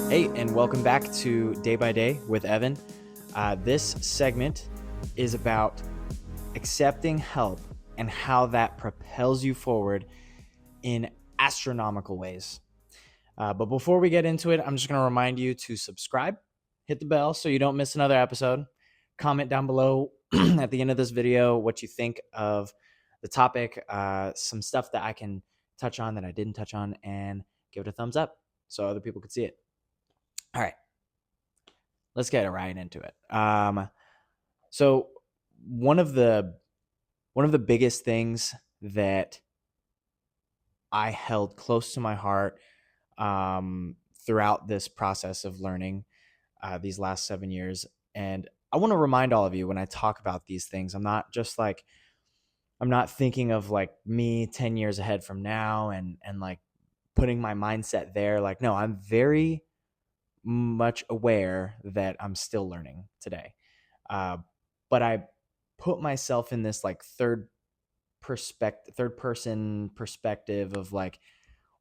Hey, and welcome back to Day by Day with Evan. This segment is about accepting help and how that propels you forward in astronomical ways. But before we get into it, I'm just going to remind you to subscribe, hit the bell so you don't miss another episode. Comment down below at the end of this video what you think of the topic, some stuff that I can touch on that I didn't touch on, and give it a thumbs up so other people could see it. All right, let's get right into it. So one of the biggest things that I held close to my heart throughout this process of learning these last 7 years, and I want to remind all of you when I talk about these things, I'm not thinking of like me 10 years ahead from now and like putting my mindset there. Like, no, I'm very much aware that I'm still learning today. But I put myself in this like third person perspective of like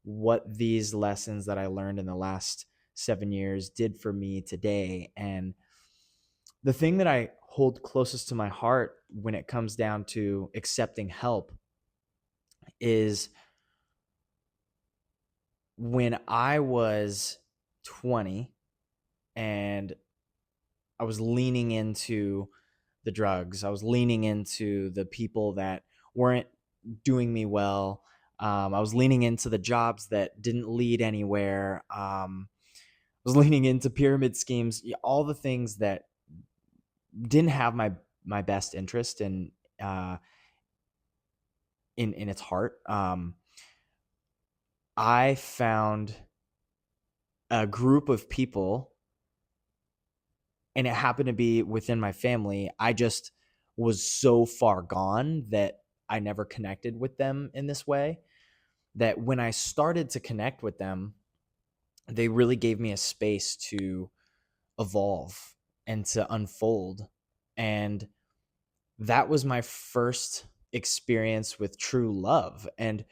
what these lessons that I learned in the last 7 years did for me today. And the thing that I hold closest to my heart when it comes down to accepting help is when I was 20 and I was leaning into the drugs. I was leaning into the people that weren't doing me well. I was leaning into the jobs that didn't lead anywhere. I was leaning into pyramid schemes, all the things that didn't have my best interest in its heart. I found a group of people, and it happened to be within my family. I just was so far gone that I never connected with them in this way, that when I started to connect with them, they really gave me a space to evolve and to unfold. And that was my first experience with true love. And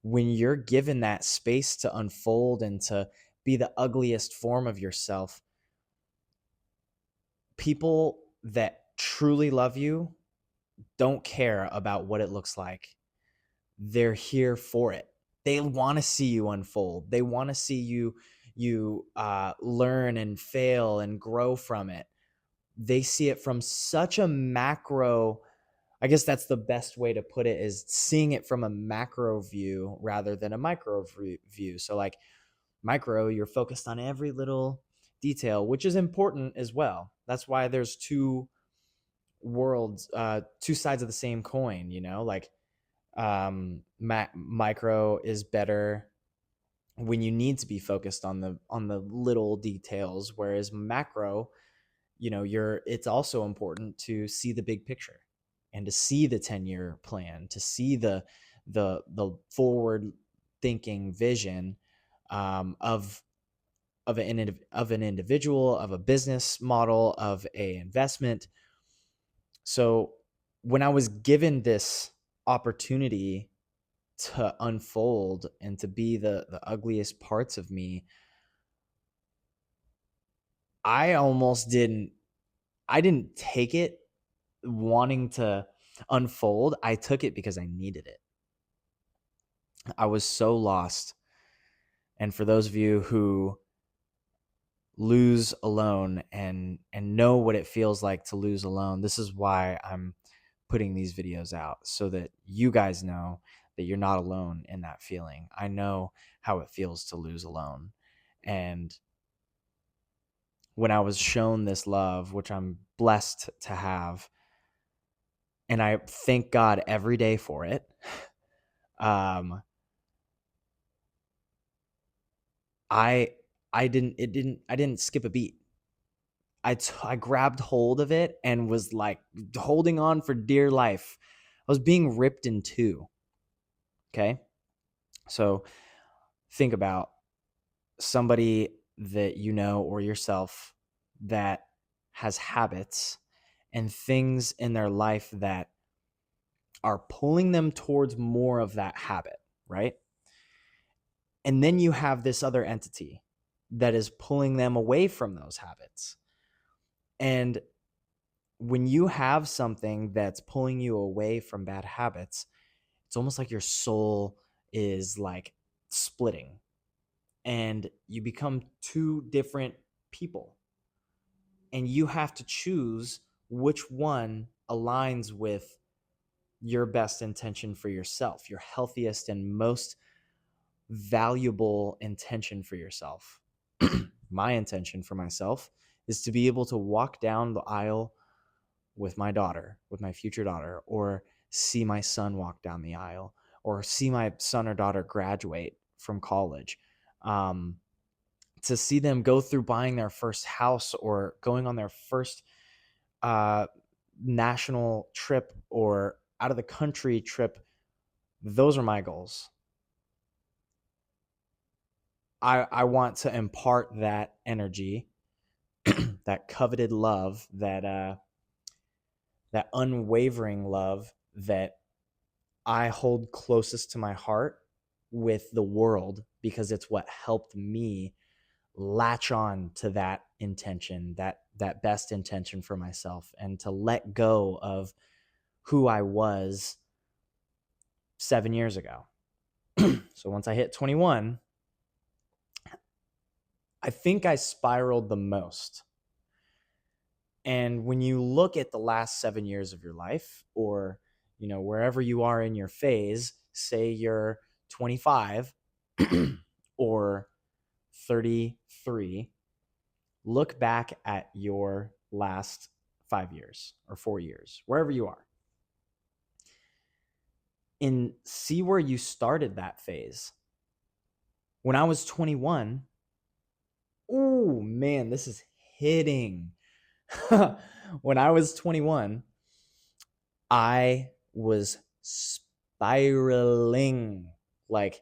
when you're given that space to unfold and to be the ugliest form of yourself, people that truly love you don't care about what it looks like. They're here for it. They want to see you unfold. They want to see you learn and fail and grow from it. They see it from such a macro, I guess that's the best way to put it, is seeing it from a macro view rather than a micro view. So like micro, you're focused on every little detail, which is important as well. That's why there's two worlds, two sides of the same coin, like micro is better when you need to be focused on the little details, whereas macro, it's also important to see the big picture and to see the 10-year plan, to see the forward thinking vision of an individual, of a business model, of a investment. So when I was given this opportunity to unfold and to be the ugliest parts of me, I didn't take it wanting to unfold. I took it because I needed it. I was so lost. And for those of you who lose alone and know what it feels like to lose alone, this is why I'm putting these videos out, so that you guys know that you're not alone in that feeling. I know how it feels to lose alone. And when I was shown this love, which I'm blessed to have, and I thank God every day for it, I didn't skip a beat. I grabbed hold of it and was like holding on for dear life. I was being ripped in two. Okay. So think about somebody that you know or yourself that has habits and things in their life that are pulling them towards more of that habit, right? And then you have this other entity that is pulling them away from those habits. And when you have something that's pulling you away from bad habits, it's almost like your soul is like splitting and you become two different people. And you have to choose which one aligns with your best intention for yourself, your healthiest and most valuable intention for yourself. My intention for myself is to be able to walk down the aisle with my daughter, with my future daughter, or see my son walk down the aisle, or see my son or daughter graduate from college, to see them go through buying their first house or going on their first uh, national trip or out of the country trip. Those are my goals. I want to impart that energy, that coveted love, that unwavering love that I hold closest to my heart with the world, because it's what helped me latch on to that intention, that best intention for myself, and to let go of who I was 7 years ago. So once I hit 21, I think I spiraled the most. And when you look at the last 7 years of your life, or wherever you are in your phase, say you're 25 or 33, look back at your last 5 years or 4 years, wherever you are, and see where you started that phase. When I was 21, oh man, this is hitting. When I was 21, I was spiraling, like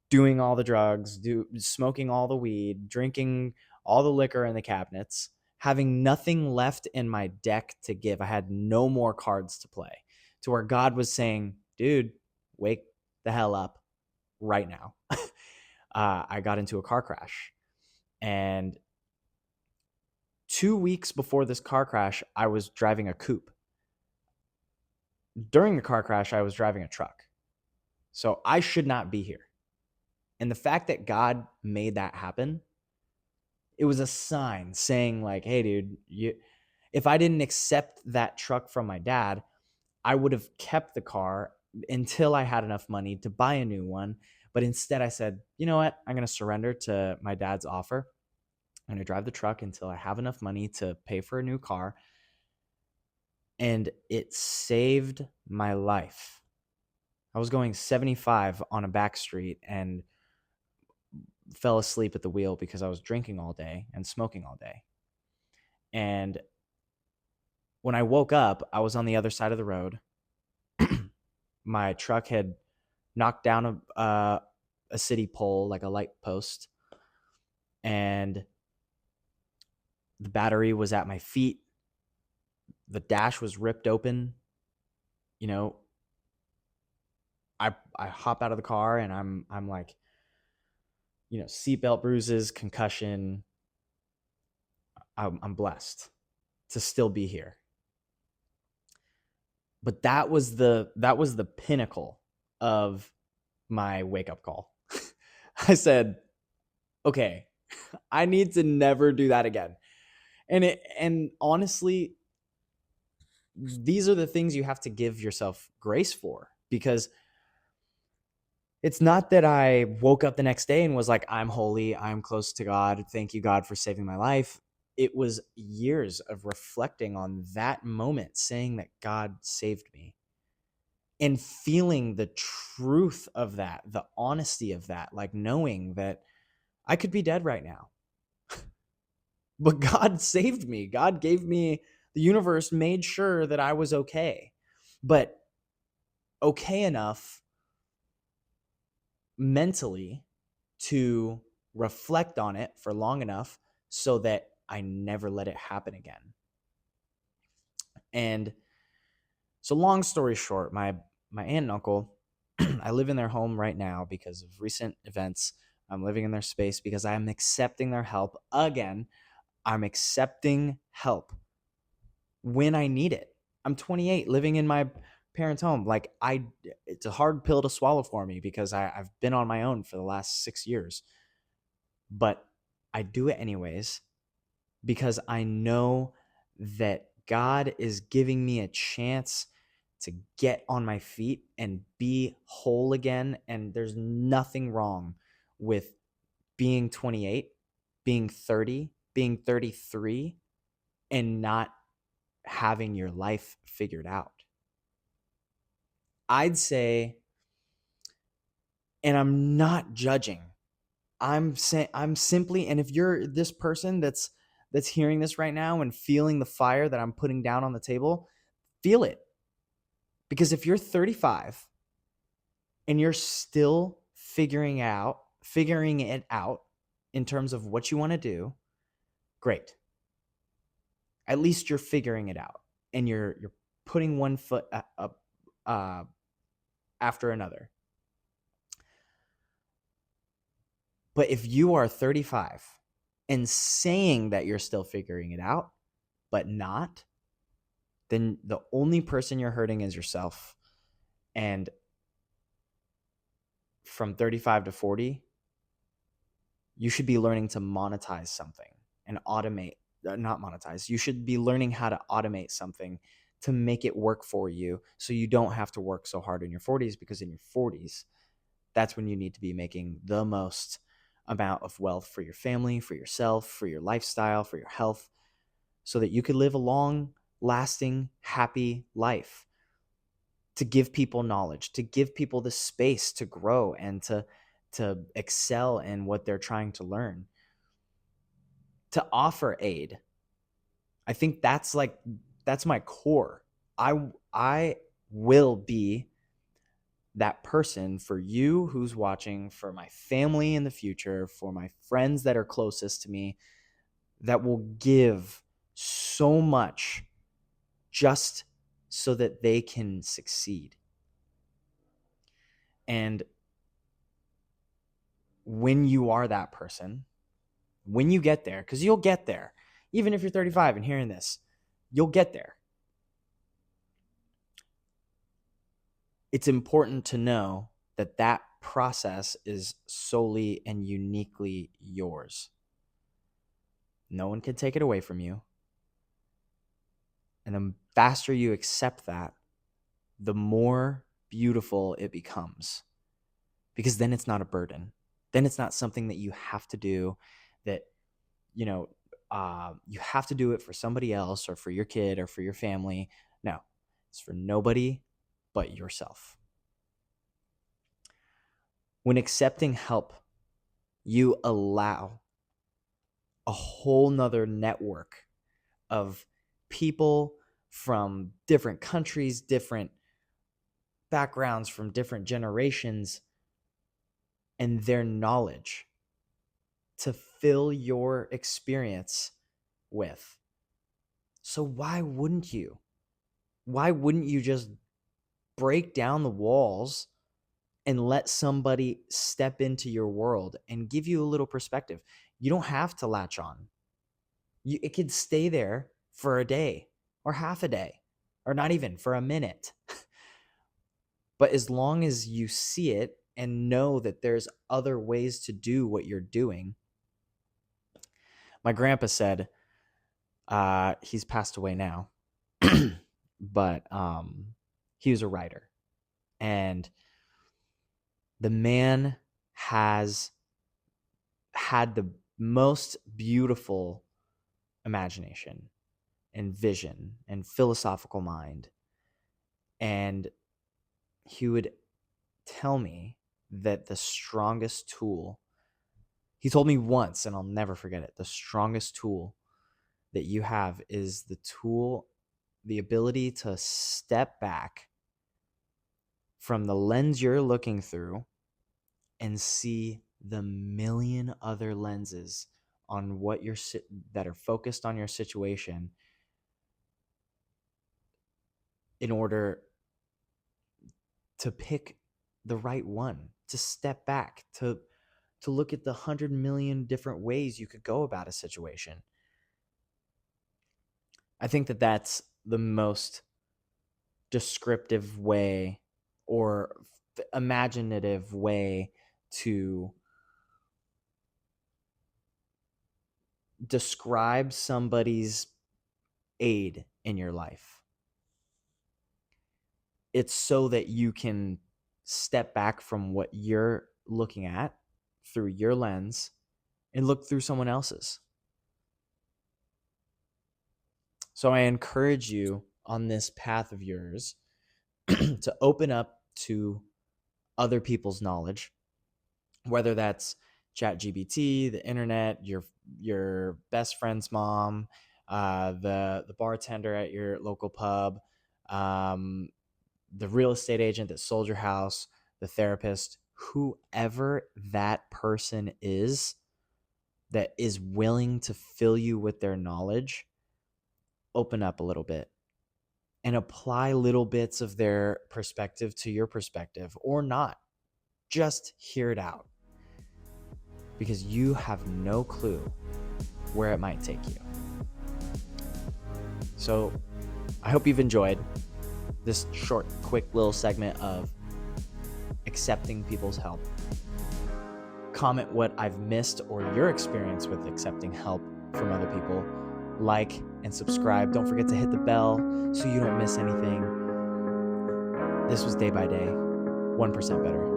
doing all the drugs, smoking all the weed, drinking all the liquor in the cabinets, having nothing left in my deck to give. I had no more cards to play, to where God was saying, dude, wake the hell up right now. I got into a car crash. And 2 weeks before this car crash, I was driving a coupe. During the car crash, I was driving a truck. So I should not be here. And the fact that God made that happen, it was a sign saying like, hey, dude, if I didn't accept that truck from my dad, I would have kept the car until I had enough money to buy a new one. But instead I said, you know what? I'm going to surrender to my dad's offer. I'm going to drive the truck until I have enough money to pay for a new car. And it saved my life. I was going 75 on a back street and fell asleep at the wheel because I was drinking all day and smoking all day. And when I woke up, I was on the other side of the road. My truck had knocked down a city pole, like a light post, and the battery was at my feet. The dash was ripped open. I hop out of the car and I'm like, seatbelt bruises, concussion. I'm blessed to still be here. But that was the pinnacle of my wake up call. I said, okay, I need to never do that again. And honestly, these are the things you have to give yourself grace for, because it's not that I woke up the next day and was like, I'm holy, I'm close to God, thank you, God, for saving my life. It was years of reflecting on that moment, saying that God saved me, and feeling the truth of that, the honesty of that, like knowing that I could be dead right now. But God saved me. God gave me, the universe made sure that I was okay. But okay enough mentally to reflect on it for long enough so that I never let it happen again. And so long story short, my aunt and uncle, I live in their home right now because of recent events. I'm living in their space because I'm accepting their help. Again, I'm accepting help when I need it. I'm 28, living in my parents' home. Like, it's a hard pill to swallow for me because I've been on my own for the last 6 years, but I do it anyways because I know that God is giving me a chance to get on my feet and be whole again. And there's nothing wrong with being 28, being 30, being 33, and not having your life figured out. I'd say, and I'm not judging, I'm saying, I'm simply, and if you're this person that's hearing this right now and feeling the fire that I'm putting down on the table, feel it. Because if you're 35 and you're still figuring it out in terms of what you want to do, great. At least you're figuring it out and you're putting one foot up after another. But if you are 35 and saying that you're still figuring it out, but not, then the only person you're hurting is yourself. And from 35 to 40, you should be learning to monetize something and automate, not monetize. You should be learning how to automate something to make it work for you so you don't have to work so hard in your 40s, because in your 40s, that's when you need to be making the most amount of wealth for your family, for yourself, for your lifestyle, for your health, so that you could live a long, lasting, happy life, to give people knowledge, to give people the space to grow and to excel in what they're trying to learn, to offer aid. I think that's my core. I will be that person for you who's watching, for my family in the future, for my friends that are closest to me, that will give so much just so that they can succeed. And when you are that person, when you get there, because you'll get there, even if you're 35 and hearing this, you'll get there. It's important to know that that process is solely and uniquely yours. No one can take it away from you. And the faster you accept that, the more beautiful it becomes. Because then it's not a burden. Then it's not something that you have to do, that, you have to do it for somebody else or for your kid or for your family. No, it's for nobody but yourself. When accepting help, you allow a whole nother network of people from different countries, different backgrounds, from different generations, and their knowledge to fill your experience with. So why wouldn't you? Why wouldn't you just break down the walls and let somebody step into your world and give you a little perspective? You don't have to latch on. It could stay there for a day or half a day or not even for a minute. But as long as you see it and know that there's other ways to do what you're doing. My grandpa said, he's passed away now, but he was a writer. And the man has had the most beautiful imagination and vision and philosophical mind. And he would tell me that the strongest tool, he told me once, and I'll never forget it, the strongest tool that you have is the ability to step back from the lens you're looking through and see the million other lenses on what that are focused on your situation, in order to pick the right one, to step back, to to look at the 100 million different ways you could go about a situation. I think that that's the most descriptive way or imaginative way to describe somebody's aid in your life. It's so that you can step back from what you're looking at through your lens and look through someone else's. So I encourage you on this path of yours to open up to other people's knowledge, whether that's ChatGPT, the internet, your best friend's mom, the bartender at your local pub, the real estate agent that sold your house, the therapist, whoever that person is that is willing to fill you with their knowledge. Open up a little bit and apply little bits of their perspective to your perspective, or not. Just hear it out, because you have no clue where it might take you. So I hope you've enjoyed this short, quick little segment of accepting people's help. Comment what I've missed or your experience with accepting help from other people. Like and subscribe. Don't forget to hit the bell so you don't miss anything. This was Day by Day, 1% Better.